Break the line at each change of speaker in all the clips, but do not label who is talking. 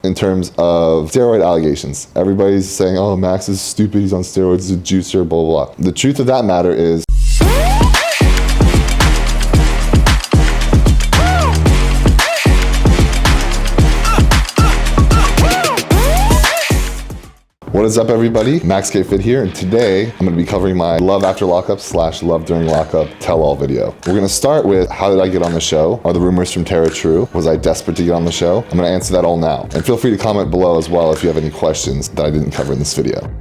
in terms of steroid allegations. Everybody's saying, oh, Max is stupid, he's on steroids, he's a juicer, blah, blah, blah. The truth of that matter is, what is up, everybody? Max K Fit here, and today I'm going to be covering my love after lockup / love during lockup tell-all video. We're going to start with, how did I get on the show? Are the rumors from Tara true? Was I desperate to get on the show? I'm going to answer that all now. And feel free to comment below as well if you have any questions that I didn't cover in this video.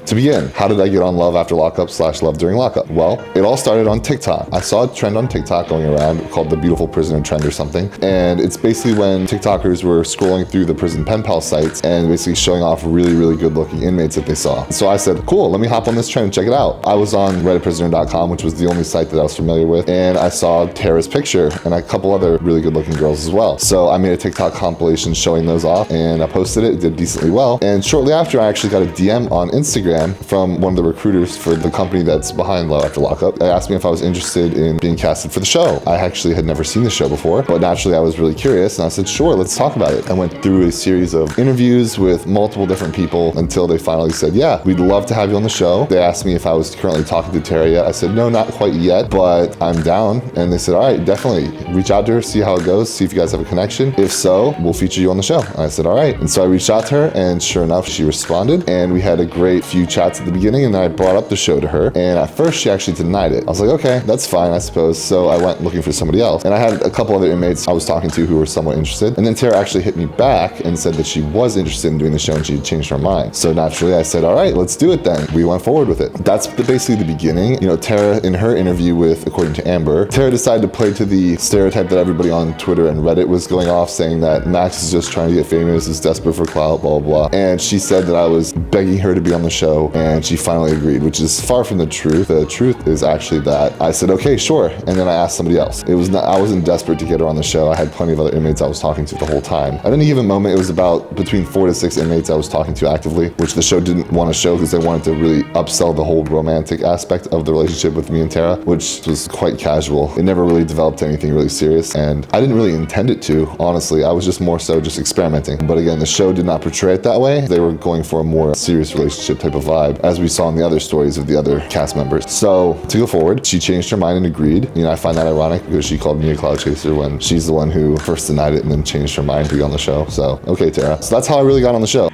To begin, how did I get on love after lockup / love during lockup? Well, it all started on TikTok. I saw a trend on TikTok going around called the beautiful prisoner trend or something. And it's basically when TikTokers were scrolling through the prison pen pal sites and basically showing off really, really good looking inmates that they saw. So I said, cool, let me hop on this trend and check it out. I was on redditprisoner.com, which was the only site that I was familiar with. And I saw Tara's picture and a couple other really good looking girls as well. So I made a TikTok compilation showing those off and I posted it. It did decently well. And shortly after, I actually got a DM on Instagram from one of the recruiters for the company that's behind Love After Lockup. They asked me if I was interested in being casted for the show. I actually had never seen the show before, but naturally I was really curious and I said, sure, let's talk about it. I went through a series of interviews with multiple different people until they finally said, yeah, we'd love to have you on the show. They asked me if I was currently talking to Tara yet. I said, no, not quite yet, but I'm down. And they said, all right, definitely reach out to her, see how it goes, see if you guys have a connection. If so, we'll feature you on the show. And I said, all right. And so I reached out to her and sure enough, she responded and we had a great few chats at the beginning, and then I brought up the show to her, and at first she actually denied it. I was like, okay, that's fine, I suppose. So I went looking for somebody else, and I had a couple other inmates I was talking to who were somewhat interested, and then Tara actually hit me back and said that she was interested in doing the show and she had changed her mind. So naturally I said, all right, let's do it then. We went forward with it. That's basically the beginning. You know, Tara, in her interview with, according to Amber, Tara decided to play to the stereotype that everybody on Twitter and Reddit was going off, saying that Max is just trying to get famous, is desperate for clout, blah, blah, blah. And she said that I was begging her to be on the show, and she finally agreed, which is far from the truth. The truth is actually that I said, okay, sure. And then I asked somebody else. It was not, I wasn't desperate to get her on the show. I had plenty of other inmates I was talking to the whole time. At any given moment, it was about between 4 to 6 inmates I was talking to actively, which the show didn't want to show because they wanted to really upsell the whole romantic aspect of the relationship with me and Tara, which was quite casual. It never really developed anything really serious, and I didn't really intend it to, honestly. I was just more so just experimenting. But again, the show did not portray it that way. They were going for a more serious relationship type of vibe, as we saw in the other stories of the other cast members. So to go forward, she changed her mind and agreed. You know, I find that ironic because she called me a cloud chaser when she's the one who first denied it and then changed her mind to be on the show. So, okay, Tara. So that's how I really got on the show.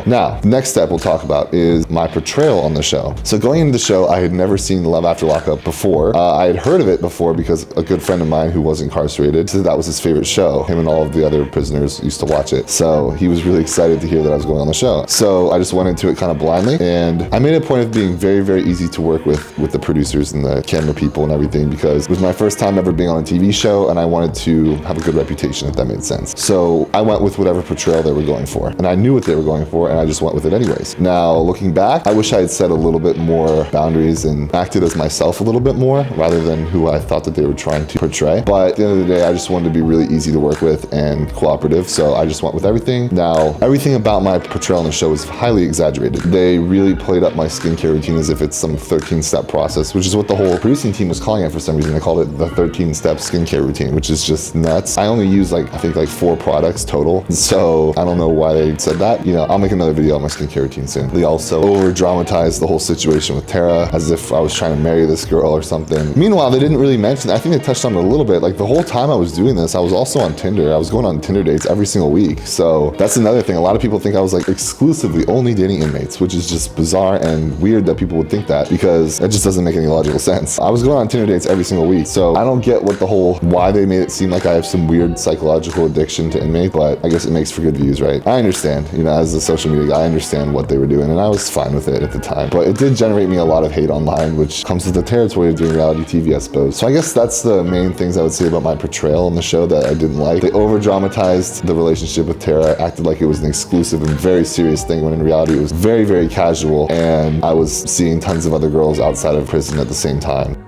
Now, the next step we'll talk about is my portrayal on the show. So going into the show, I had never seen Love After Lockup before. I had heard of it before because a good friend of mine who was incarcerated said that was his favorite show. Him and all of the other prisoners used to watch it. So he was really excited to hear that I was going on the show. So I just went into it kind of blindly, and I made a point of being very, very easy to work with the producers and the camera people and everything, because it was my first time ever being on a TV show and I wanted to have a good reputation, if that made sense. So I went with whatever portrayal they were going for, and I knew what they were going for, and I just went with it anyways. Now, looking back, I wish I had set a little bit more boundaries and acted as myself a little bit more rather than who I thought that they were trying to portray. But at the end of the day, I just wanted to be really easy to work with and cooperative, so I just went with everything. Now, everything about my portrayal on the show is highly exaggerated. They really played up my skincare routine as if it's some 13-step process, which is what the whole producing team was calling it for some reason. They called it the 13-step skincare routine, which is just nuts. I only use I think 4 products total, so I don't know why they said that. You know, I'll make another video on my skincare routine soon. They also over-dramatized the whole situation with Tara as if I was trying to marry this girl or something. Meanwhile, they didn't really mention, I think they touched on it a little bit, the whole time I was doing this, I was also on Tinder. I was going on Tinder dates every single week. So that's another thing. A lot of people think I was exclusively only dating inmates, which is just bizarre and weird that people would think that, because that just doesn't make any logical sense. I was going on Tinder dates every single week. So I don't get why they made it seem like I have some weird psychological addiction to inmate, but I guess it makes for good views, right? I understand, you know, as a social media guy, I understand what they were doing, and I was fine with it at the time. But it did generate me a lot of hate online, which comes with the territory of doing reality TV, I suppose. So I guess that's the main things I would say about my portrayal on the show that I didn't like. They over-dramatized the relationship with Tara, acted like it was an exclusive and very serious thing, when in reality it was very, very casual, and I was seeing tons of other girls outside of prison at the same time.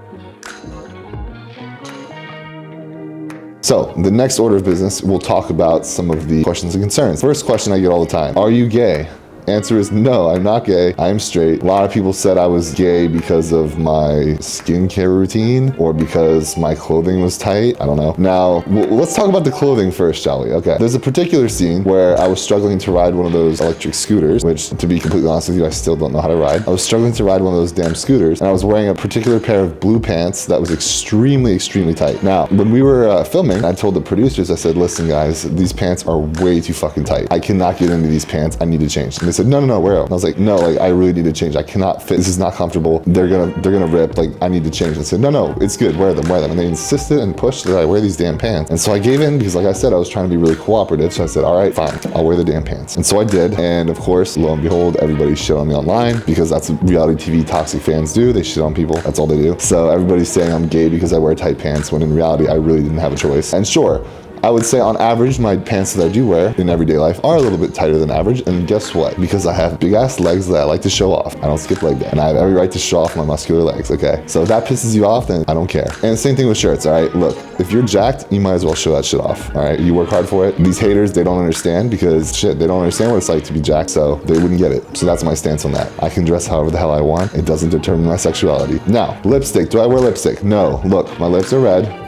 So the next order of business, we'll talk about some of the questions and concerns. First question I get all the time: are you gay? Answer is no, I'm not gay. I'm straight. A lot of people said I was gay because of my skincare routine or because my clothing was tight. I don't know. Now, let's talk about the clothing first, shall we? Okay. There's a particular scene where I was struggling to ride one of those electric scooters, which, to be completely honest with you, I still don't know how to ride. I was struggling to ride one of those damn scooters, and I was wearing a particular pair of blue pants that was extremely, extremely tight. Now, when we were filming, I told the producers, I said, listen guys, these pants are way too fucking tight. I cannot get into these pants. I need to change. And they said, no, wear them. And I was like, no, like I really need to change. I cannot fit. This is not comfortable. They're gonna rip. Like I need to change. I said, no, it's good. Wear them. And they insisted and pushed that I wear these damn pants. And so I gave in because, like I said, I was trying to be really cooperative. So I said, all right, fine, I'll wear the damn pants. And so I did. And of course, lo and behold, everybody shit on me online because that's what reality TV toxic fans do. They shit on people. That's all they do. So everybody's saying I'm gay because I wear tight pants when in reality, I really didn't have a choice. And sure, I would say on average, my pants that I do wear in everyday life are a little bit tighter than average. And guess what? Because I have big ass legs that I like to show off. I don't skip leg day. And I have every right to show off my muscular legs, okay? So if that pisses you off, then I don't care. And the same thing with shirts, all right? Look, if you're jacked, you might as well show that shit off, all right? You work hard for it. These haters, they don't understand because shit, they don't understand what it's like to be jacked, so they wouldn't get it. So that's my stance on that. I can dress however the hell I want. It doesn't determine my sexuality. Now, lipstick. Do I wear lipstick? No. Look, my lips are red.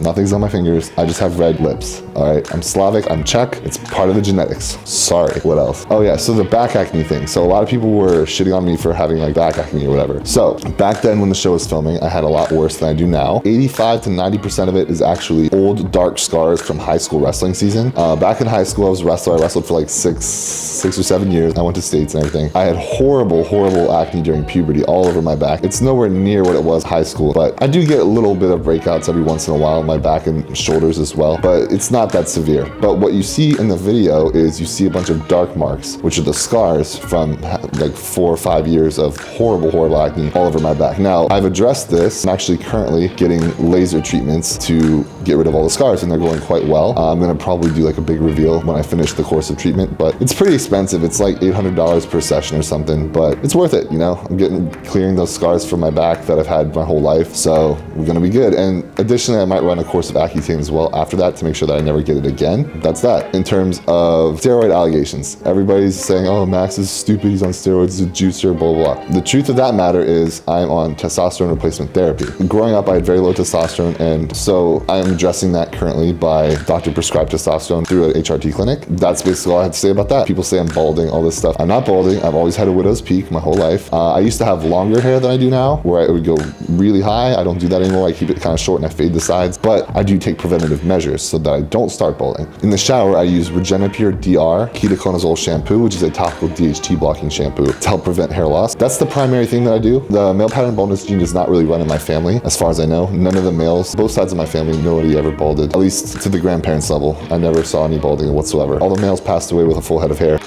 Nothing's on my fingers. I just have red lips. All right. I'm Slavic. I'm Czech. It's part of the genetics. Sorry. What else? Oh yeah. So the back acne thing. So a lot of people were shitting on me for having like back acne or whatever. So back then when the show was filming, I had a lot worse than I do now. 85 to 90% of it is actually old dark scars from high school wrestling season. Back in high school, I was a wrestler. I wrestled for like six or 7 years. I went to States and everything. I had horrible acne during puberty all over my back. It's nowhere near what it was high school, but I do get a little bit of breakouts every once in a while. My back and shoulders as well, but it's not that severe. But what you see in the video is you see a bunch of dark marks, which are the scars from like 4 or 5 years of horrible acne all over my back. Now, I've addressed this. I'm actually currently getting laser treatments to get rid of all the scars, and they're going quite well. I'm gonna probably do like a big reveal when I finish the course of treatment, but it's pretty expensive. It's like $800 per session or something, but it's worth it, you know? I'm clearing those scars from my back that I've had my whole life, so we're gonna be good. And additionally, I might run a course of Accutane as well after that to make sure that I never get it again. That's that. In terms of steroid allegations, everybody's saying, oh, Max is stupid, he's on steroids, he's a juicer, blah, blah, blah. The truth of that matter is I'm on testosterone replacement therapy. Growing up, I had very low testosterone, and so I'm addressing that currently by doctor prescribed testosterone through an HRT clinic. That's basically all I have to say about that. People say I'm balding, all this stuff. I'm not balding. I've always had a widow's peak my whole life. I used to have longer hair than I do now, where it would go really high. I don't do that anymore. I keep it kind of short and I fade the sides, but I do take preventative measures so that I don't start balding. In the shower, I use Regenipure DR ketoconazole shampoo, which is a topical DHT blocking shampoo to help prevent hair loss. That's the primary thing that I do. The male pattern baldness gene does not really run in my family, as far as I know. None of the males, both sides of my family, nobody ever balded, at least to the grandparents level. I never saw any balding whatsoever. All the males passed away with a full head of hair.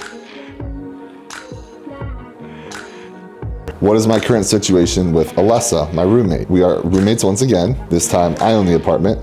What is my current situation with Alessia, my roommate? We are roommates once again. This time I own the apartment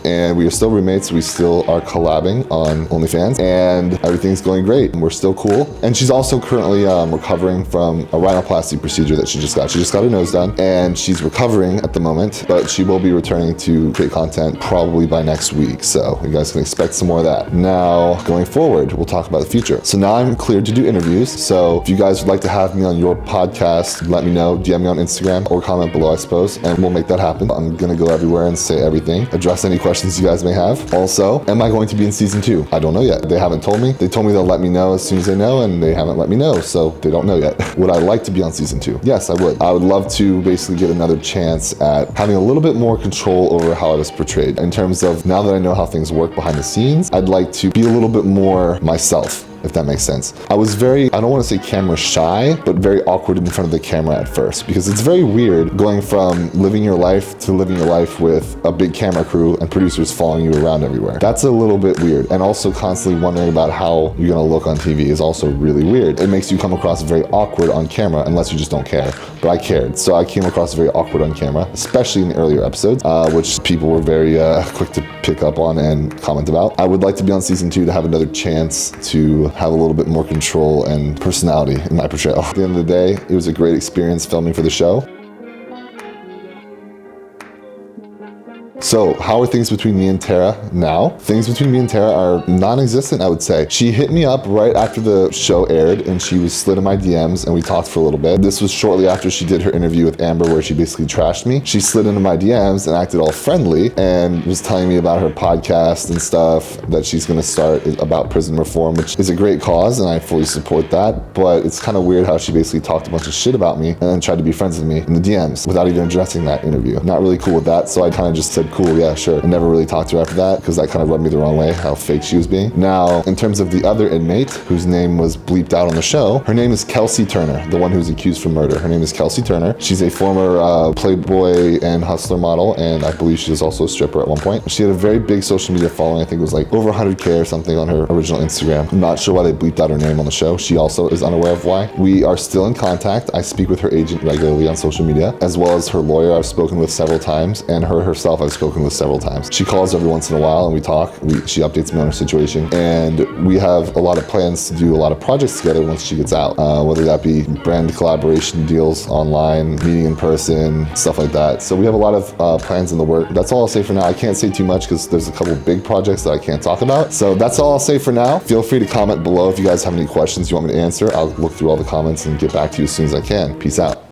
and we are still roommates. We still are collabing on OnlyFans and everything's going great and we're still cool. And she's also currently recovering from a rhinoplasty procedure that she just got. She just got her nose done and she's recovering at the moment, but she will be returning to create content probably by next week. So you guys can expect some more of that. Now, going forward, we'll talk about the future. So now I'm cleared to do interviews. So if you guys would like to have me on your podcast, let me know, DM me on Instagram or comment below, I suppose, and we'll make that happen. I'm gonna go everywhere and say everything, address any questions you guys may have. Also, am I going to be in season 2? I don't know yet. They haven't told me. They told me they'll let me know as soon as they know, and they haven't let me know, so they don't know yet. Would I like to be on season 2? Yes, I would. I would love to basically get another chance at having a little bit more control over how I was portrayed. In terms of now that I know how things work behind the scenes, I'd like to be a little bit more myself, if that makes sense. I was very, I don't want to say camera shy, but very awkward in front of the camera at first, because it's very weird going from living your life to living your life with a big camera crew and producers following you around everywhere. That's a little bit weird. And also constantly wondering about how you're gonna look on TV is also really weird. It makes you come across very awkward on camera unless you just don't care. But I cared. So I came across very awkward on camera, especially in the earlier episodes, which people were very quick to pick up on and comment about. I would like to be on season 2 to have another chance to have a little bit more control and personality in my portrayal. At the end of the day, it was a great experience filming for the show. So how are things between me and Tara now? Things between me and Tara are non-existent, I would say. She hit me up right after the show aired and she was slid in my DMs and we talked for a little bit. This was shortly after she did her interview with Amber where she basically trashed me. She slid into my DMs and acted all friendly and was telling me about her podcast and stuff that she's gonna start about prison reform, which is a great cause and I fully support that. But it's kind of weird how she basically talked a bunch of shit about me and then tried to be friends with me in the DMs without even addressing that interview. Not really cool with that, so I kind of just said, cool, yeah, sure. I never really talked to her after that because that kind of rubbed me the wrong way, how fake she was being. Now, in terms of the other inmate whose name was bleeped out on the show, her name is Kelsey Turner, the one who's accused for murder. Her name is Kelsey Turner. She's a former Playboy and Hustler model, and I believe she was also a stripper at one point. She had a very big social media following. I think it was like over 100K or something on her original Instagram. I'm not sure why they bleeped out her name on the show. She also is unaware of why. We are still in contact. I speak with her agent regularly on social media, as well as her lawyer I've spoken with several times, and her herself I've spoken with several times. She calls every once in a while and we talk. She updates me on her situation, and we have a lot of plans to do a lot of projects together once she gets out, whether that be brand collaboration deals online, meeting in person, stuff like that. So we have a lot of plans in the work. That's all I'll say for now. I can't say too much because there's a couple big projects that I can't talk about. So that's all I'll say for now. Feel free to comment below if you guys have any questions you want me to answer. I'll look through all the comments and get back to you as soon as I can. Peace out.